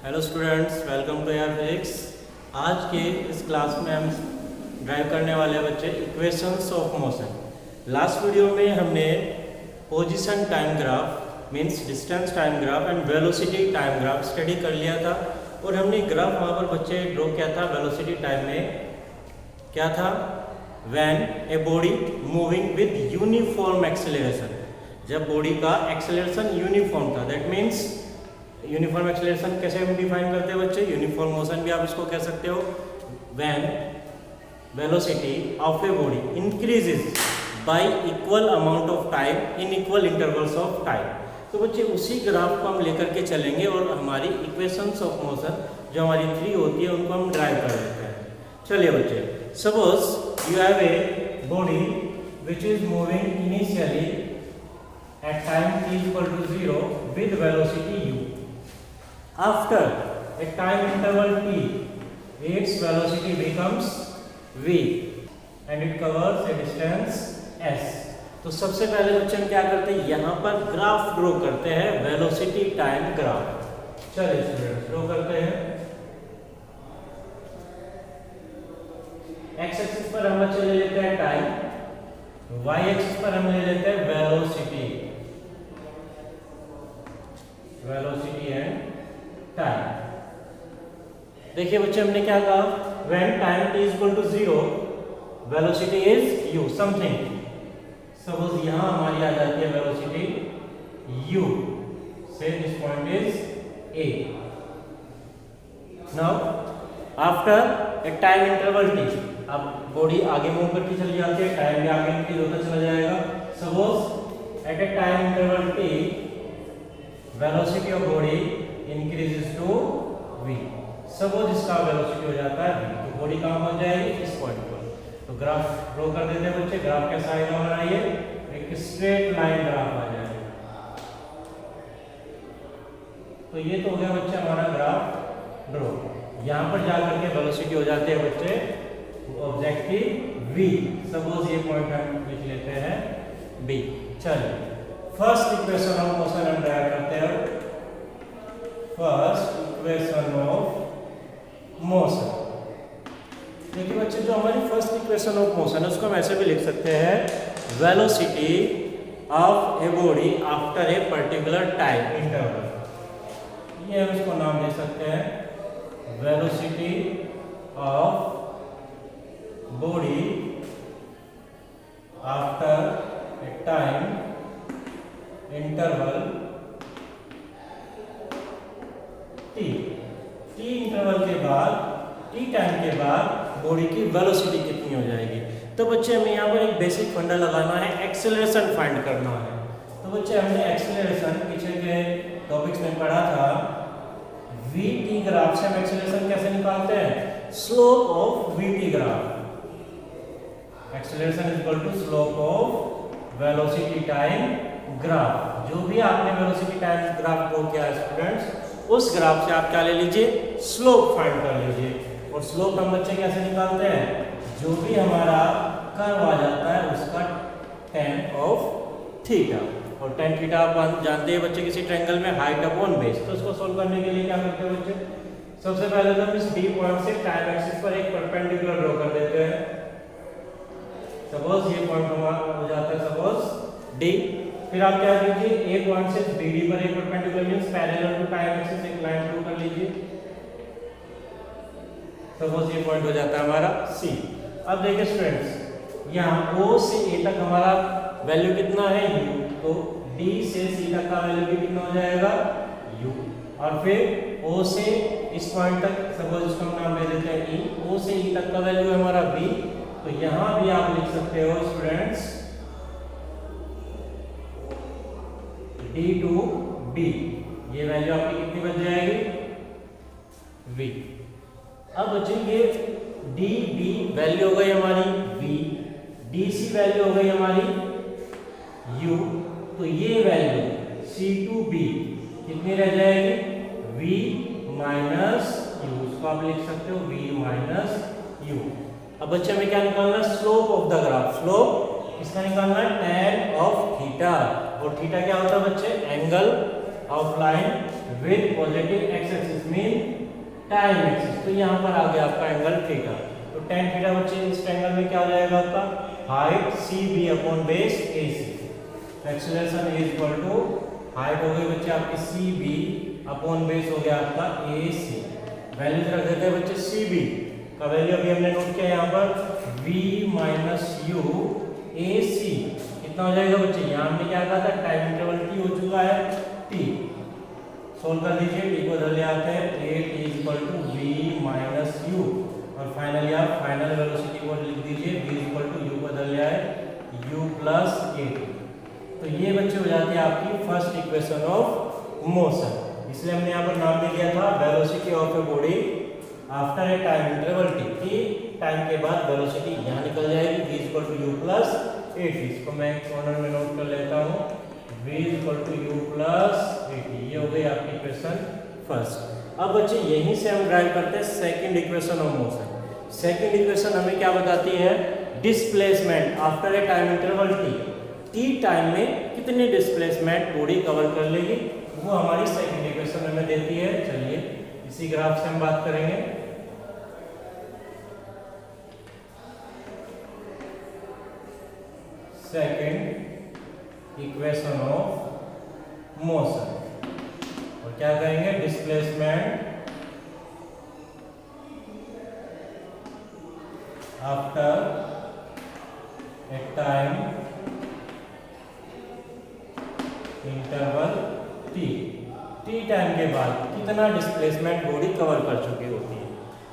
Hello students, welcome to Air Physics. आज के इस क्लास में हम ड्राइव करने वाले बच्चे equations of motion. Last video में हमने position time graph means distance time graph and velocity time graph study कर लिया था और हमने ग्राफ वहाँ पर बच्चे ड्रॉ किया था। वेलोसिटी टाइम में क्या था? When a body moving with uniform acceleration, जब बॉडी का एक्सेलरेशन यूनिफॉर्म था। दैट मीन्स यूनिफॉर्म एक्सेलरेशन कैसे हम डिफाइन करते हैं बच्चे? यूनिफॉर्म मोशन भी आप इसको कह सकते हो। When velocity of a body increases y equal amount of time in equal intervals of time. तो बच्चे उसी ग्राफ को हम लेकर के चलेंगे और हमारी इक्वेशंस ऑफ मोशन जो हमारी 3 होती है उनको हम ड्राइव कर लेते हैं। चलिए बच्चे, suppose you have a body which is moving initially at time t equal to 0 with velocity u. After a time interval t, its velocity becomes v and it covers a distance s. तो सबसे पहले बच्चे हम क्या करते हैं, यहाँ पर ग्राफ ड्रॉ करते हैं, वेलोसिटी टाइम ग्राफ। चलिए स्टूडेंट्स, ड्रॉ करते हैं। एक्स एक्सिस पर हम बच्चे ले लेते हैं टाइम, वाई एक्सिस पर हम ले लेते हैं वेलोसिटी एंड टाइम। देखिए बच्चे, हमने क्या कहा? When time t is equal to 0 velocity is u something. Suppose यहां हमारी आ जाती है वेलोसिटी u, से this point is a। Now after a time interval t, अब बॉडी आगे मूव करती चली जाती है, टाइम भी आगे इंक्रीज होता चला जाएगा। Suppose at a time interval t velocity of body increases to v। Suppose इसका वेलोसिटी हो जाता है v, तो बॉडी कहां पहुंच जाएगी? इस पॉइंट पर। तो ग्राफ ड्रॉ कर देते हैं बच्चे। ग्राफ कैसा आएगा हमारा? ये एक स्ट्रेट लाइन ग्राफ आ जाएगा। तो ये तो हो गया बच्चे हमारा ग्राफ ड्रॉ। यहां पर जाकर के वेलोसिटी हो जाती है बच्चे ऑब्जेक्ट की v। सपोज ये पॉइंट हम लिख लेते हैं b। चलिए, फर्स्ट इक्वेशन ऑफ मोशन हम ड्राइव करते हैं। फर्स्ट इक्वेशन ऑफ मोशन, देखिए बच्चे, जो हमारी फर्स्ट इक्वेशन ऑफ मोशन है उसको हम ऐसे भी लिख सकते हैं, velocity of a body after a particular time interval. ये हम इसको नाम दे सकते हैं velocity of body after a time interval t interval के बाद, t टाइम के बाद बॉडी की वेलोसिटी कितनी हो जाएगी। तो बच्चे हमें यहाँ पर एक बेसिक फंडा लगाना है, एक्सेलरेशन फाइंड करना है। तो बच्चे हमने एक्सेलरेशन पीछे के टॉपिक्स में पढ़ा था। vt ग्राफ से हम एक्सेलरेशन कैसे निकालते हैं? Slope of vt graph. Acceleration is equal to slope of velocity time graph. जो भी आपने वेलोसिटी टाइम ग्राफ ड्रॉ किया है स्टूडेंट्स, उस ग्राफ से आप क्या ले लीजिए? स्लोप फाइंड कर लीजिए। और स्लोप हम बच्चे कैसे निकालते हैं? जो भी हमारा कर्व आ जाता है उसका tan ऑफ थीटा। और tan थीटा आप जानते हैं बच्चे, किसी ट्रायंगल में हाइट अपॉन बेस। तो इसको सोल्व करने के लिए क्या करते हैं बच्चे? सबसे पहले तो हम इस D पॉइंट से टाइम एक्सिस पर एक परपेंडिकुलर ड्रॉ कर देते हैं। सपोज ये पॉइंट हमारा हो जाता है सपोज D। फिर आप क्या कीजिए, ए पॉइंट से BD पर एक perpendicular means parallel to time axis एक लाइन ड्रॉ कर लीजिए। सपोज ये पॉइंट हो जाता है हमारा C। अब देखिए स्टूडेंट्स, यहाँ O से A तक हमारा वैल्यू कितना है? U। तो D से C तक का वैल्यू भी कितना हो जाएगा? U। और फिर O से इस पॉइंट तक, सपोज इसका हम नाम दे देते हैं E। O से E तक का वैल्यू है हमारा V। तो यहाँ भी आप लिख सकते हो स्टूडेंट्स D टू B। ये वैल्यू आपकी कितनी बच जाएगी? V। अब बच्चे ये DB वैल्यू हो गई हमारी V, DC वैल्यू हो गई हमारी U। तो ये वैल्यू C टू B कितनी रह जाएगी? V minus U। उसको आप लिख सकते हो V माइनस U। अब बच्चे हमें क्या निकालना है? Slope of the graph. Slope किसका निकालना है? tan of theta. और थीटा क्या होता है बच्चे? Angle of line with positive x axis mean time axis, तो यहाँ पर आ गया आपका एंगल थीटा। तो tan थीटा बच्चे इस ट्रायंगल में क्या हो जाएगा आपका, height CB upon base AC। Acceleration is equal to height हो गई बच्चे आपकी CB अपॉन बेस हो गया आपका AC। वैल्यूज रख देते हैं बच्चे CB का वैल्यू अभी हमने नोट किया यहाँ पर V माइनस U AC कितना हो जाएगा बच्चे, यहाँ हमने क्या कहा था टाइम इंटरवल T हो चुका है T। सोल्व कर दीजिए, T को इधर ले आते हैं, 8 is equal to V minus U और फाइनली आप फाइनल वेलोसिटी को लिख दीजिए V इक्वल टू U को इधर ले आए U प्लस 8। तो ये बच्चे हो जाती है आपकी फर्स्ट इक्वेशन ऑफ मोशन। इसलिए हमने यहाँ पर नाम भी दिया था velocity of a body after a time interval T। Time के बाद वेलोसिटी यहाँ निकल जाएगी V equal to U plus 8। इसको मैं कॉर्नर में नोट कर लेता हूँ, V equal to U plus 8। ये हो गई आपकी इक्वेशन फर्स्ट। अब बच्चे यहीं से हम ड्राइव करते हैं second equation of motion. Second equation हमें क्या बताती है, displacement after a time interval T time में कितने डिस्प्लेसमेंट बॉडी कवर कर लेगी, वो हमारी सेकंड इक्वेशन हमें देती है। चलिए इसी ग्राफ से हम बात करेंगे। सेकंड इक्वेशन ऑफ मोशन, और क्या कहेंगे, displacement after a time interval T time के बाद कितना डिस्प्लेसमेंट बॉडी कवर कर चुकी होती है।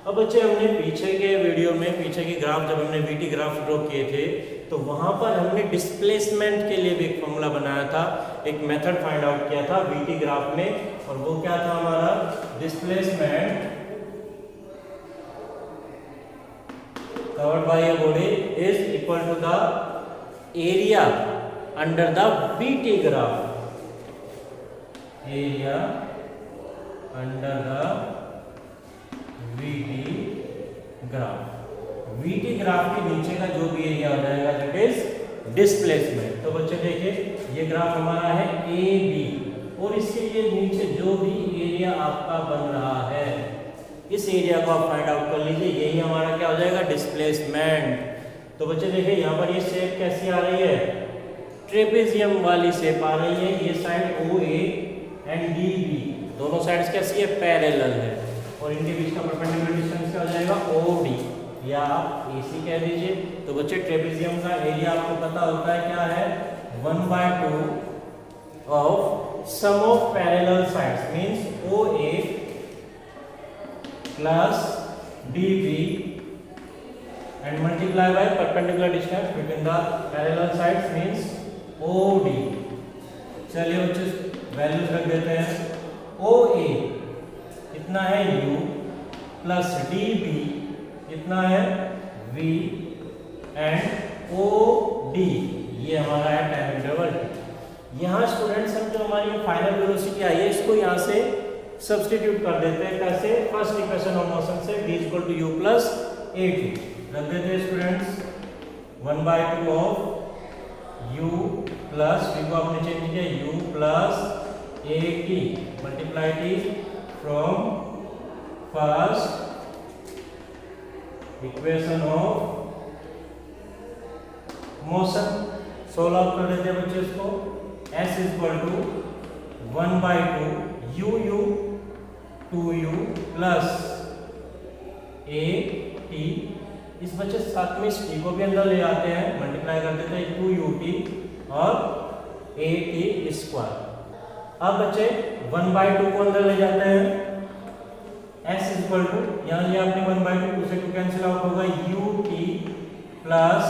अब बच्चे हमने पीछे के वीडियो में, पीछे के ग्राफ जब हमने VT ग्राफ ड्रॉ किए थे तो वहां पर हमने डिस्प्लेसमेंट के लिए भी एक फॉर्मूला बनाया था, एक मेथड फाइंड आउट किया था VT ग्राफ में, और वो क्या था हमारा, displacement covered by a body is equal to the area under the VT graph. Area under the VT graph. VT graph के नीचे का जो भी एरिया हो जाएगा दैट इज डिस्प्लेसमेंट। तो बच्चे देखिए ये ग्राफ हमारा है AB, और इसके लिए नीचे जो भी एरिया आपका बन रहा है इस एरिया को आप फाइंड आउट कर लीजिए, यही हमारा क्या हो जाएगा, डिस्प्लेसमेंट। तो बच्चे देखिए यहाँ पर ये शेप कैसी आ रही है, ट्रेपेजियम वाली शेप आ रही है। ये साइड OA एंड DB दोनों साइड्स कैसी है, पैरेलल है, और इनके बीच का परपेंडिकुलर डिस्टेंस क्या हो जाएगा, OD, या आप AC कह दीजिए। तो बच्चे ट्रेपेजियम का एरिया आपको पता होता है क्या है, 1/2 of sum of parallel sides means OA plus DB and multiply by perpendicular distance between the parallel sides means OD। चलिए बच्चे वैल्यूज रख देते हैं, OA कितना है U प्लस DB कितना है V एंड OD, ये हमारा है टाइम इंटरवल। यहाँ स्टूडेंट्स हम जो हमारी फाइनल वेलोसिटी आई है इसको यहाँ से सब्स्टिट्यूट कर देते हैं, कैसे, फर्स्ट इक्वेशन ऑफ मोशन से V equal to U plus 8 रख देते हैं students, 1/2 of U plus V को आपने चेंज किया U plus 8T multiply T from first equation of motion. Solve out कर देते हैं बच्चे इसको, S is equal to 1/2 UU 2U plus AT। इस बच्चे साथ में इस T को भी अंदर ले आते हैं, मल्टीप्लाई कर देते हैं 2UT और AT स्क्वायर। अब बच्चे 1/2 को अंदर ले जाते हैं, S इज इक्वल टू, यहाँ लिया आपने 1/2 से 2 कैंसिल आउट होगा UT प्लस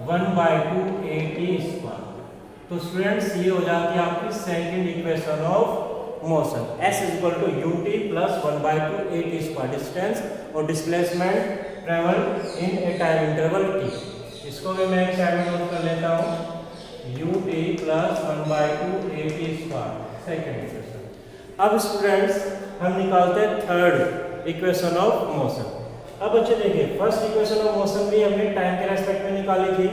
1/2 AT स्क्वायर। तो स्टूडेंट्स ये हो जाती है आपकी second equation of motion, S is equal to UT plus 1/2 AT square, distance और displacement travel in a time interval T। इसको भी मैं एक साइड में नोट कर लेता हूँ, UT plus 1/2 AT square, second equation. अब स्टूडेंट्स हम निकालते हैं थर्ड इक्वेशन ऑफ मोशन। अब बच्चे देखिए फर्स्ट इक्वेशन ऑफ मोशन भी हमने टाइम के रेस्पेक्ट में निकाली थी,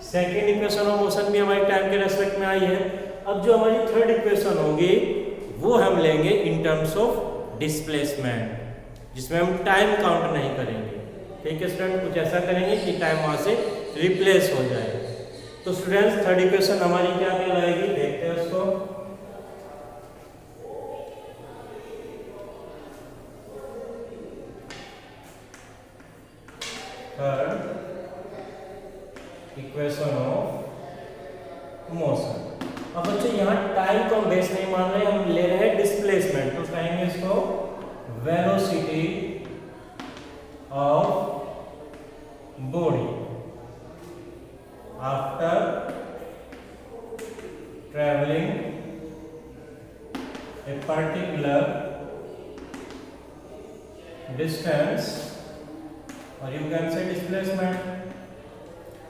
सेकंड इक्वेशन ऑफ मोशन भी हमारी टाइम के रेस्पेक्ट में आई है। अब जो हमारी थर्ड इक्वेशन होगी वो हम लेंगे इन टर्म्स ऑफ डिस्प्लेसमेंट। जिसमें हम टाइम काउंट नहीं करेंगे। ठीक है स्टूडेंट, कुछ ऐसा करेंगे कि टाइम वहाँ से रिप्लेस हो जाए। तो स्टूडेंट्स थर्ड इक्वेशन हमारी क्या कहलाएगी, देखते हैं उसको। Third equation of motion. अब बच्चे यहाँ टाइम को हम बेस नहीं मान रहे, हम ले रहे हैं डिस्प्लेसमेंट, तो कहेंगे इसको velocity of body after travelling a particular distance, और यू कैन से डिस्प्लेसमेंट।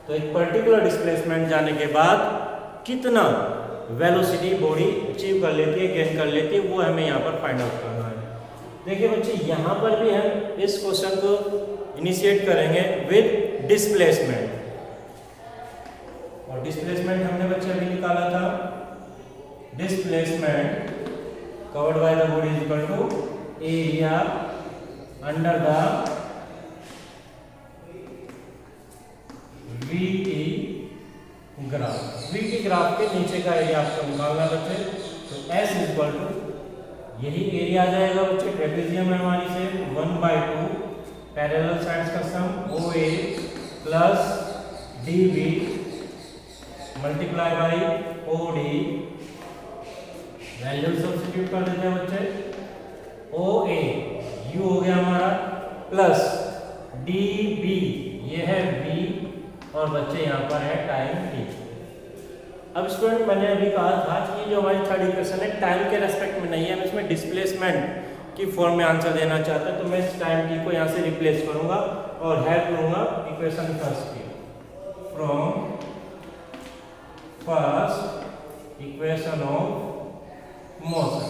तो एक पर्टिकुलर डिस्प्लेसमेंट जाने के बाद कितना वेलोसिटी बॉडी अचीव कर लेती है, गेन कर लेती है, वो हमें यहाँ पर फाइंड आउट करना है। देखिए बच्चे, यहाँ पर भी हम इस क्वेश्चन को इनिशिएट करेंगे विद डिस्प्लेसमेंट, और डिस्प्लेसमेंट हमने बच्चे अभी निकाला था, displacement covered by the body is equal to area under the VT graph. VT graph के नीचे का एरिया आपको निकालना बच्चे, तो S इज इक्वल टू, यही एरिया आ जाएगा बच्चे, ट्रेपेजियम है हमारी से 1/2 पैरेलल साइड्स का सम OA plus DB multiply by OD, value substitute कर देते हैं बच्चे, OA U हो गया हमारा प्लस DB ये है V, और बच्चे यहाँ पर है टाइम T। अब स्टूडेंट मैंने अभी कहा था कि ये जो हमारी थर्ड इक्वेशन है टाइम के रेस्पेक्ट में नहीं है, हम इसमें डिस्प्लेसमेंट की फॉर्म में आंसर देना चाहता है, तो मैं इस टाइम T को यहाँ से रिप्लेस करूंगा और हेल्प लूंगा इक्वेशन फर्स्ट की, from first equation of motion.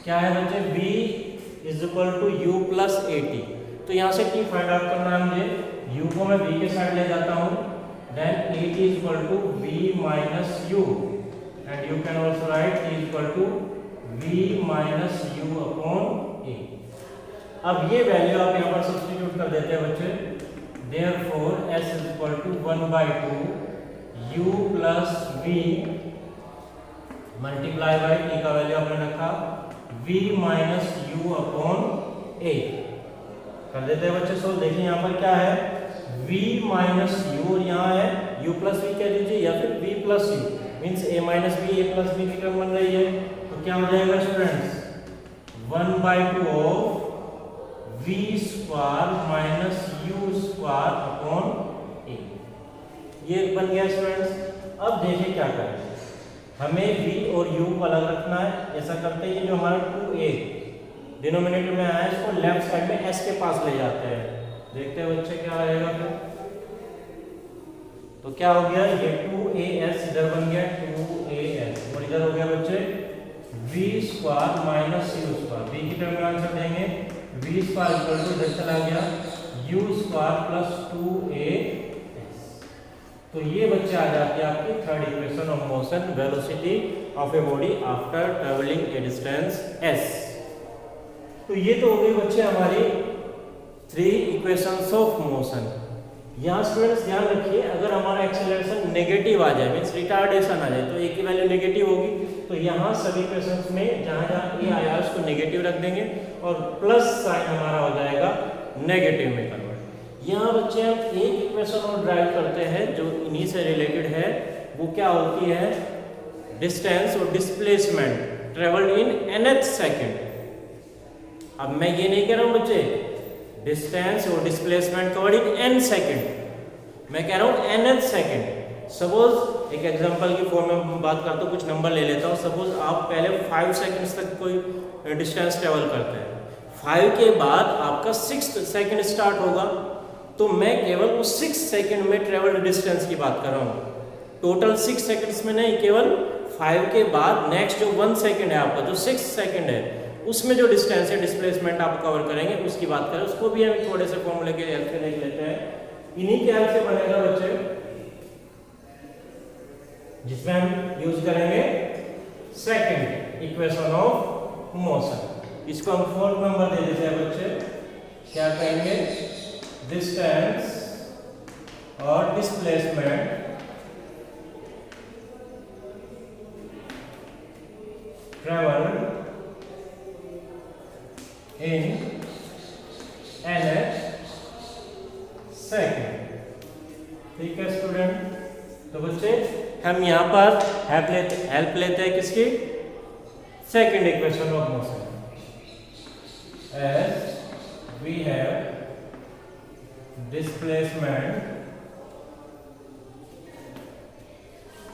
क्या है बच्चे, V is equal to U plus AT। तो यहाँ से T फाइंड आउट करना है मुझे, U को मैं V के साइड ले जाता हूँ, then AT is equal to V minus U, and you can also write T is equal to V minus U upon A। अब ये वैल्यू आप यहाँ पर सब्स्टिट्यूट कर देते हैं बच्चे, therefore S is equal to 1/2 U plus V multiply by T का वैल्यू आपने रखा V minus U upon A कर देते हैं बच्चे। सो देखिए यहाँ पर क्या है, V माइनस U, और यहाँ है U प्लस V कह दीजिए, या फिर V plus U means A minus B A plus B की टर्म बन रही है, तो क्या हो जाएगा students, 1/2 of V square minus U square upon A, ये बन गया स्टूडेंट्स। अब देखिए क्या करें, हमें V और U को अलग रखना है। ऐसा करते हैं, जो हमारा 2A डिनोमिनेटर में आया, इसको लेफ्ट साइड में S के पास ले जाते हैं, देखते हैं बच्चे क्या आएगा फिर। तो क्या हो गया, ये 2AS इधर बन गया 2AS, और इधर हो गया बच्चे V square minus U square. V की टर्म में आंसर देंगे, V स्क्वायर इक्वल टू इधर चला गया U स्क्वायर प्लस 2AS। तो ये बच्चे आ जाती है आपकी third equation of motion, velocity of a body after travelling A distance S। तो ये तो हो गई बच्चे हमारी 3 इक्वेशंस ऑफ मोशन। यहाँ स्टूडेंट्स ध्यान रखिए, अगर हमारा एक्सेलरेशन नेगेटिव आ जाए मीन्स रिटार्डेशन आ जाए, तो A की वैल्यू नेगेटिव होगी, तो यहाँ सभी इक्वेशंस में जहाँ जहाँ A आया उसको नेगेटिव रख देंगे, और प्लस साइन हमारा हो जाएगा नेगेटिव में कन्वर्ट। यहाँ बच्चे हम एक इक्वेशन और ड्राइव करते हैं जो इन्हीं से रिलेटेड है, वो क्या होती है, डिस्टेंस और displacement travelled in nth second. अब मैं ये नहीं कह रहा हूँ बच्चे डिस्टेंस और displacement covered in n second, मैं कह रहा हूँ nth सेकेंड। सपोज एक एग्जांपल की फॉर्म में बात करता हूँ, कुछ नंबर ले लेता हूँ। सपोज आप पहले 5 सेकेंड्स तक कोई डिस्टेंस ट्रेवल करते हैं, 5 के बाद आपका 6th सेकेंड स्टार्ट होगा, तो मैं केवल उस 6 सेकेंड में ट्रेवल्ड डिस्टेंस की बात कर रहा हूँ, टोटल 6 सेकेंड्स में नहीं, केवल 5 के बाद नेक्स्ट जो 1 सेकेंड है आपका, जो 6 सेकेंड है, उसमें जो डिस्टेंस है डिस्प्लेसमेंट आप कवर करेंगे, उसकी बात करें। उसको भी हम थोड़े से फॉर्मूले के हेल्प से देख लेते हैं। इन्हीं के हेल्प से बनेगा बच्चे, जिसमें हम यूज करेंगे सेकंड इक्वेशन ऑफ मोशन। इसको हम 4th नंबर दे देते हैं बच्चे, क्या कहेंगे, डिस्टेंस और displacement travelled in nth second. ठीक है स्टूडेंट, तो बच्चे हम यहाँ पर हेल्प लेते हैं किसकी, second equation of motion. As we have displacement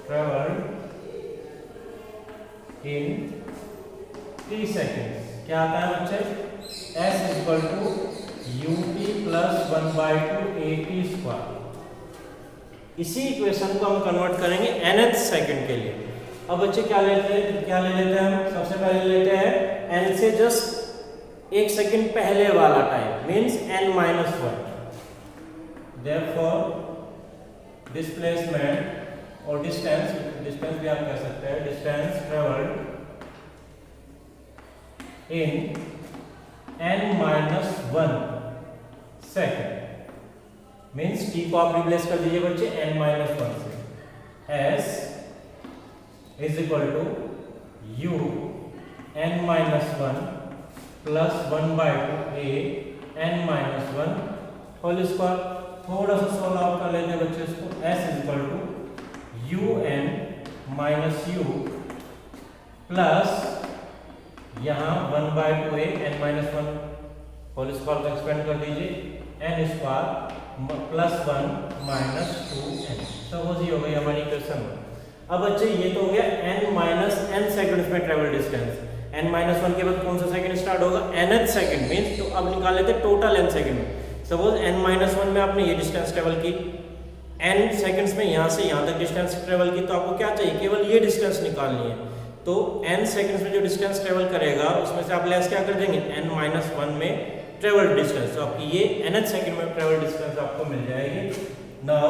traveled in t seconds, क्या आता है बच्चे, s equal to ut plus 1/2 at²। इसी इक्वेशन को हम कन्वर्ट करेंगे nth सेकंड के लिए। अब बच्चे क्या ले लेते हैं हम, सबसे पहले लेते हैं n से जस्ट 1 सेकंड पहले वाला time, means n-1। Therefore, displacement और distance भी आप कह सकते हैं, distance traveled in n-1 second, means t को आप रिप्लेस कर दीजिए बच्चे n-1 से। s is equal to u n-1 plus 1/2 a n-1 whole square. थोड़ा सा सोल्व आउट कर लेते हैं बच्चे इसको, s is equal to un minus u plus यहाँ 1/2 a n-1 होल स्क्वायर को एक्सपेंड कर दीजिए, n square plus 1 minus 2n। Suppose ये हो गई हमारी इक्वेशन। अब बच्चे ये तो हो गया n-n सेकंड्स में ट्रेवल डिस्टेंस। n-1 के बाद कौन सा सेकंड स्टार्ट होगा, nth सेकंड, मींस तो अब निकाल लेते टोटल n सेकंड में। सपोज n-1 में आपने ये डिस्टेंस ट्रेवल की, n सेकंड्स में यहाँ से यहाँ तक डिस्टेंस ट्रेवल की, तो आपको क्या चाहिए, केवल ये डिस्टेंस निकालनी है। तो n सेकंड्स में जो डिस्टेंस ट्रेवल करेगा उसमें से आप लेस क्या कर देंगे, n-1 में ट्रेवल डिस्टेंस। तो आपकी ये nth सेकंड में ट्रेवल डिस्टेंस आपको मिल जाएगी। Now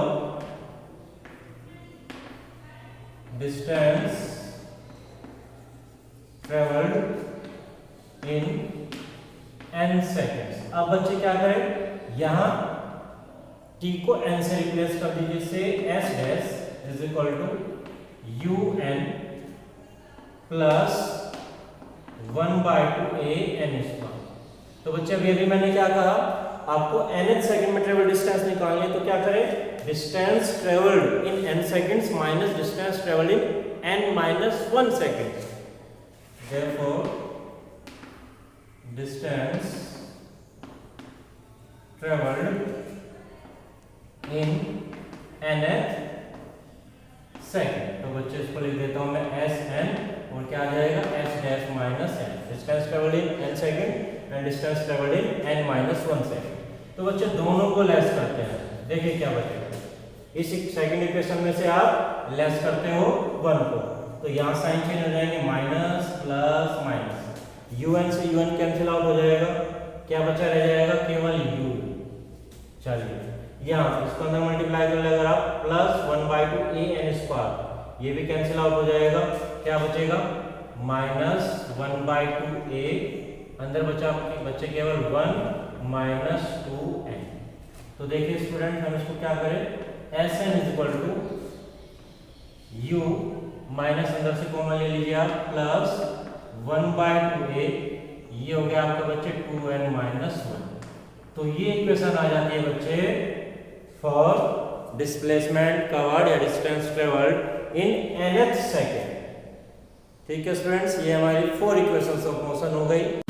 distance travelled in n seconds. अब बच्चे क्या करें, यहाँ t को n से रिप्लेस कर दीजिए, से s dash is equal to un plus 1/2 a n²। तो बच्चे अभी मैंने क्या कहा, आपको nth सेकंड में ट्रेवल डिस्टेंस निकालनी है, तो क्या करें, distance travelled in n seconds minus distance travelled in n-1 second. Therefore distance travelled in nth second. तो बच्चे इसको लिख देता हूं मैं sn, और क्या आ जाएगा, s dash minus n। Distance travelled in n second and distance travelled in n-1 second. तो बच्चे दोनों को लेस करते हैं, देखिए क्या बचेगा। इस सेकंड इक्वेशन में से आप लेस करते हो 1 को, तो यहाँ साइन चेंज हो जाएंगे, माइनस प्लस माइनस, un से un कैंसिल आउट हो जाएगा, क्या बचा रह जाएगा, केवल u। चलिए यहाँ इसको अंदर मल्टीप्लाई कर ले अगर आप, प्लस 1/2 a n², ये भी कैंसिल आउट हो जाएगा, क्या बचेगा, माइनस 1/2 a, अंदर बचे केवल 1 माइनस 2n। तो देखिए स्टूडेंट, हम इसको क्या करें, sn is equal to u minus अंदर से कॉमन ले लीजिए आप, प्लस 1/2 a, ये हो गया आपके बच्चे 2n-1। तो ये इक्वेशन आ जाती है बच्चे फॉर डिस्प्लेसमेंट कवर्ड या distance travelled in nth second. ठीक है स्टूडेंट्स, ये हमारी 4 इक्वेशंस ऑफ मोशन हो गई।